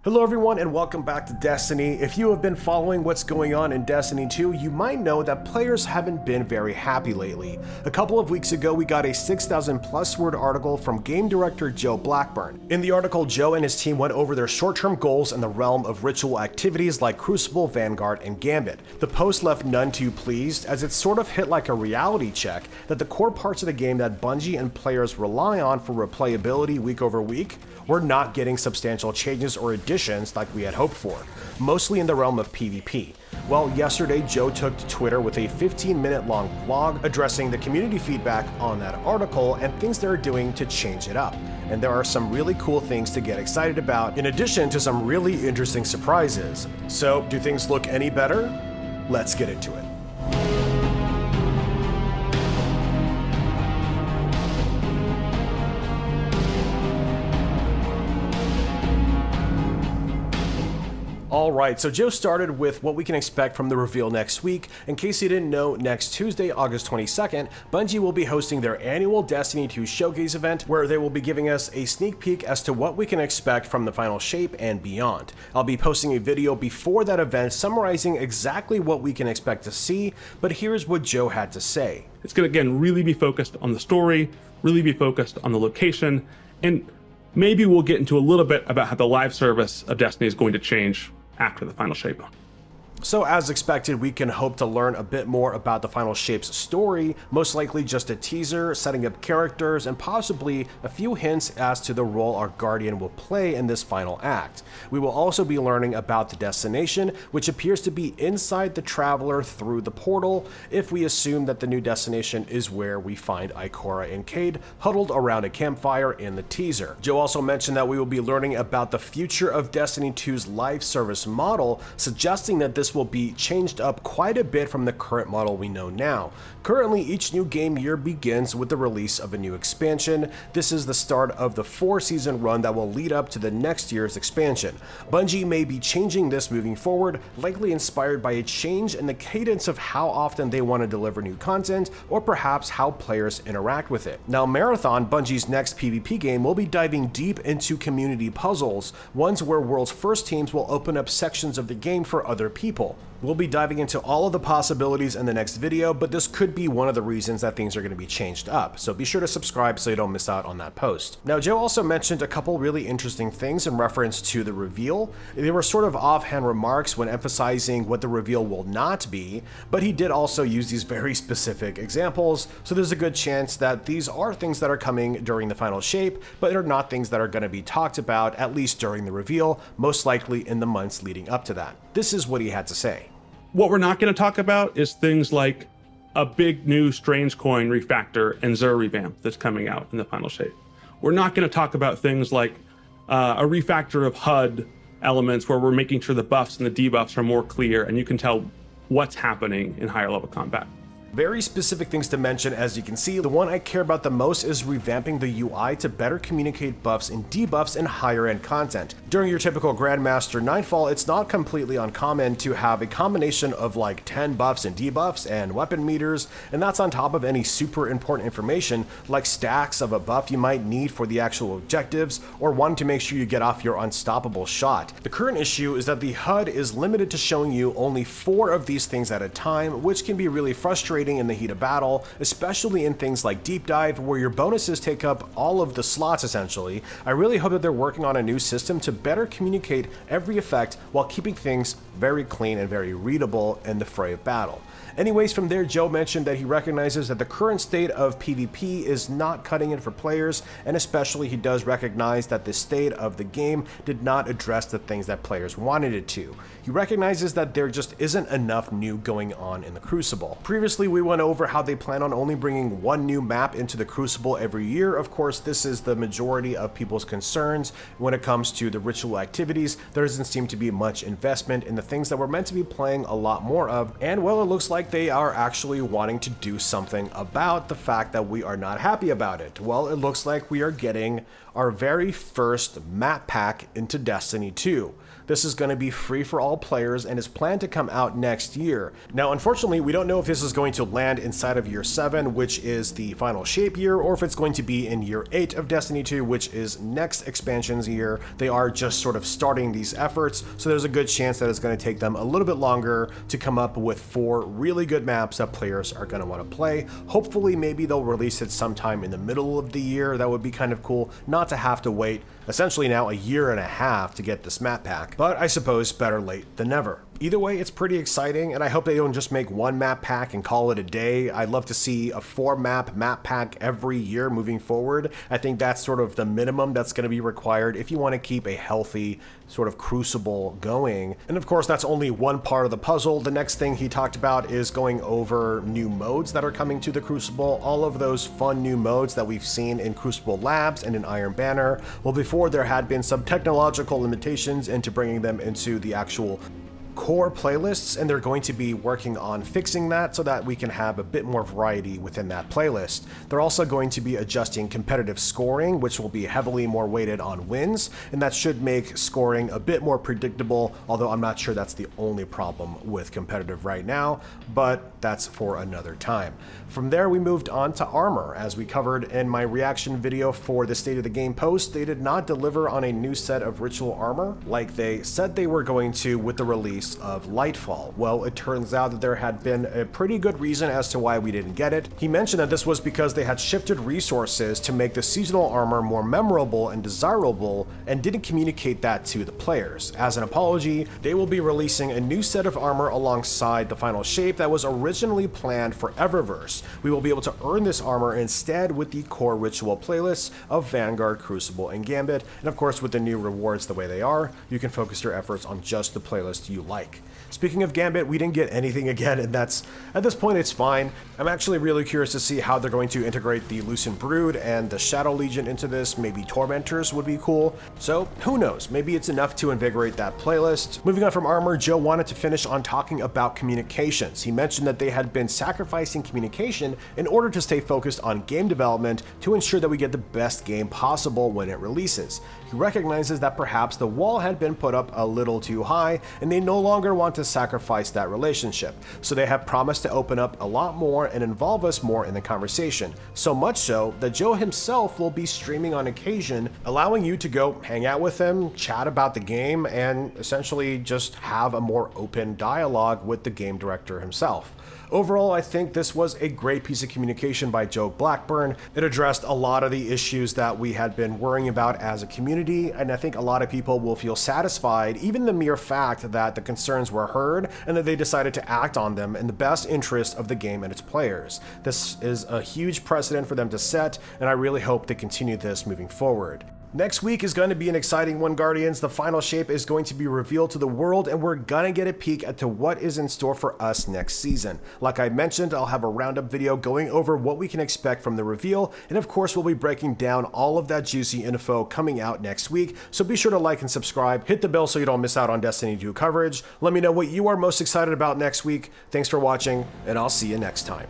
Hello everyone and welcome back to Destiny. If you have been following what's going on in Destiny 2, you might know that players haven't been very happy lately. A couple of weeks ago, we got a 6,000 plus word article from game director Joe Blackburn. In the article, Joe and his team went over their short-term goals in the realm of ritual activities like Crucible, Vanguard, and Gambit. The post left none too pleased, as it sort of hit like a reality check that the core parts of the game that Bungie and players rely on for replayability week over week were not getting substantial changes or additions like we had hoped for, mostly in the realm of PvP. Well, yesterday Joe took to Twitter with a 15-minute long vlog addressing the community feedback on that article and things they're doing to change it up. And there are some really cool things to get excited about, in addition to some really interesting surprises. So, do things look any better? Let's get into it. Alright, so Joe started with what we can expect from the reveal next week. In case you didn't know, next Tuesday, August 22nd, Bungie will be hosting their annual Destiny 2 showcase event, where they will be giving us a sneak peek as to what we can expect from the final shape and beyond. I'll be posting a video before that event summarizing exactly what we can expect to see, but here's what Joe had to say. It's going to, again, really be focused on the story, really be focused on the location, and maybe we'll get into a little bit about how the live service of Destiny is going to change after the final shape. So as expected, we can hope to learn a bit more about the final shape's story, most likely just a teaser, setting up characters, and possibly a few hints as to the role our Guardian will play in this final act. We will also be learning about the destination, which appears to be inside the Traveler through the portal, if we assume that the new destination is where we find Ikora and Cade huddled around a campfire in the teaser. Joe also mentioned that we will be learning about the future of Destiny 2's live service model, suggesting that this will be changed up quite a bit from the current model we know now. Currently, each new game year begins with the release of a new expansion. This is the start of the 4-season run that will lead up to the next year's expansion. Bungie may be changing this moving forward, likely inspired by a change in the cadence of how often they want to deliver new content, or perhaps how players interact with it. Now, Marathon, Bungie's next PvP game, will be diving deep into community puzzles, ones where World's First teams will open up sections of the game for other people. We'll be diving into all of the possibilities in the next video, but this could be one of the reasons that things are going to be changed up, so be sure to subscribe so you don't miss out on that post. Now, Joe also mentioned a couple really interesting things in reference to the reveal. They were sort of offhand remarks when emphasizing what the reveal will not be, but he did also use these very specific examples, so there's a good chance that these are things that are coming during the final shape, but they're not things that are going to be talked about, at least during the reveal, most likely in the months leading up to that. This is what he had to say. What we're not going to talk about is things like a big new Strange Coin refactor and Xur revamp that's coming out in the final shape. We're not going to talk about things like a refactor of HUD elements where we're making sure the buffs and the debuffs are more clear and you can tell what's happening in higher level combat. Very specific things to mention. As you can see, the one I care about the most is revamping the UI to better communicate buffs and debuffs in higher end content. During your typical Grandmaster Nightfall, it's not completely uncommon to have a combination of like 10 buffs and debuffs and weapon meters, and that's on top of any super important information like stacks of a buff you might need for the actual objectives, or one to make sure you get off your unstoppable shot. The current issue is that the HUD is limited to showing you only 4 of these things at a time, which can be really frustrating in the heat of battle, especially in things like Deep Dive, where your bonuses take up all of the slots essentially. I really hope that they're working on a new system to better communicate every effect while keeping things very clean and very readable in the fray of battle. Anyways, from there, Joe mentioned that he recognizes that the current state of PvP is not cutting it for players, and especially he does recognize that the state of the game did not address the things that players wanted it to. He recognizes that there just isn't enough new going on in the Crucible. Previously, we went over how they plan on only bringing one new map into the Crucible every year. Of course, this is the majority of people's concerns when it comes to the ritual activities. There doesn't seem to be much investment in the things that we're meant to be playing a lot more of, and well, it looks like they are actually wanting to do something about the fact that we are not happy about it. Well, it looks like we are getting our very first map pack into Destiny 2. This is going to be free for all players and is planned to come out next year. Now, unfortunately, we don't know if this is going to land inside of year 7, which is the final shape year, or if it's going to be in year 8 of Destiny 2, which is next expansion's year. They are just sort of starting these efforts, so there's a good chance that it's going to take them a little bit longer to come up with 4 really good maps that players are going to want to play. Hopefully, maybe they'll release it sometime in the middle of the year. That would be kind of cool, not to have to wait essentially now a year and a half to get this map pack, but I suppose better late than never. Either way, it's pretty exciting, and I hope they don't just make one map pack and call it a day. I'd love to see a 4-map pack every year moving forward. I think that's sort of the minimum that's going to be required if you want to keep a healthy sort of crucible going. And of course, that's only one part of the puzzle. The next thing he talked about is going over new modes that are coming to the crucible. All of those fun new modes that we've seen in Crucible Labs and in Iron Banner. Well, before there had been some technological limitations into bringing them into the actual core playlists, and they're going to be working on fixing that so that we can have a bit more variety within that playlist. They're also going to be adjusting competitive scoring, which will be heavily more weighted on wins, and that should make scoring a bit more predictable, although I'm not sure that's the only problem with competitive right now, but that's for another time. From there, we moved on to armor. As we covered in my reaction video for the State of the Game post, they did not deliver on a new set of ritual armor like they said they were going to with the release of Lightfall. Well, it turns out that there had been a pretty good reason as to why we didn't get it. He mentioned that this was because they had shifted resources to make the seasonal armor more memorable and desirable and didn't communicate that to the players. As an apology, they will be releasing a new set of armor alongside the final shape that was originally planned for Eververse. We will be able to earn this armor instead with the core ritual playlists of Vanguard, Crucible, and Gambit, and of course with the new rewards the way they are, you can focus your efforts on just the playlist you like. Speaking of Gambit, we didn't get anything again, and that's, at this point, it's fine. I'm actually really curious to see how they're going to integrate the Lucent Brood and the Shadow Legion into this. Maybe Tormentors would be cool. So, who knows? Maybe it's enough to invigorate that playlist. Moving on from armor, Joe wanted to finish on talking about communications. He mentioned that they had been sacrificing communication in order to stay focused on game development to ensure that we get the best game possible when it releases. He recognizes that perhaps the wall had been put up a little too high, and they no longer want to sacrifice that relationship. So they have promised to open up a lot more and involve us more in the conversation. So much so that Joe himself will be streaming on occasion, allowing you to go hang out with him, chat about the game, and essentially just have a more open dialogue with the game director himself. Overall, I think this was a great piece of communication by Joe Blackburn. It addressed a lot of the issues that we had been worrying about as a community, and I think a lot of people will feel satisfied, even the mere fact that the concerns were heard and that they decided to act on them in the best interest of the game and its players. This is a huge precedent for them to set, and I really hope they continue this moving forward. Next week is going to be an exciting one, Guardians. The final shape is going to be revealed to the world, and we're gonna get a peek at what is in store for us next season. Like I mentioned, I'll have a roundup video going over what we can expect from the reveal, and of course we'll be breaking down all of that juicy info coming out next week, so be sure to like and subscribe, hit the bell so you don't miss out on Destiny 2 coverage. Let me know what you are most excited about next week. Thanks for watching, and I'll see you next time.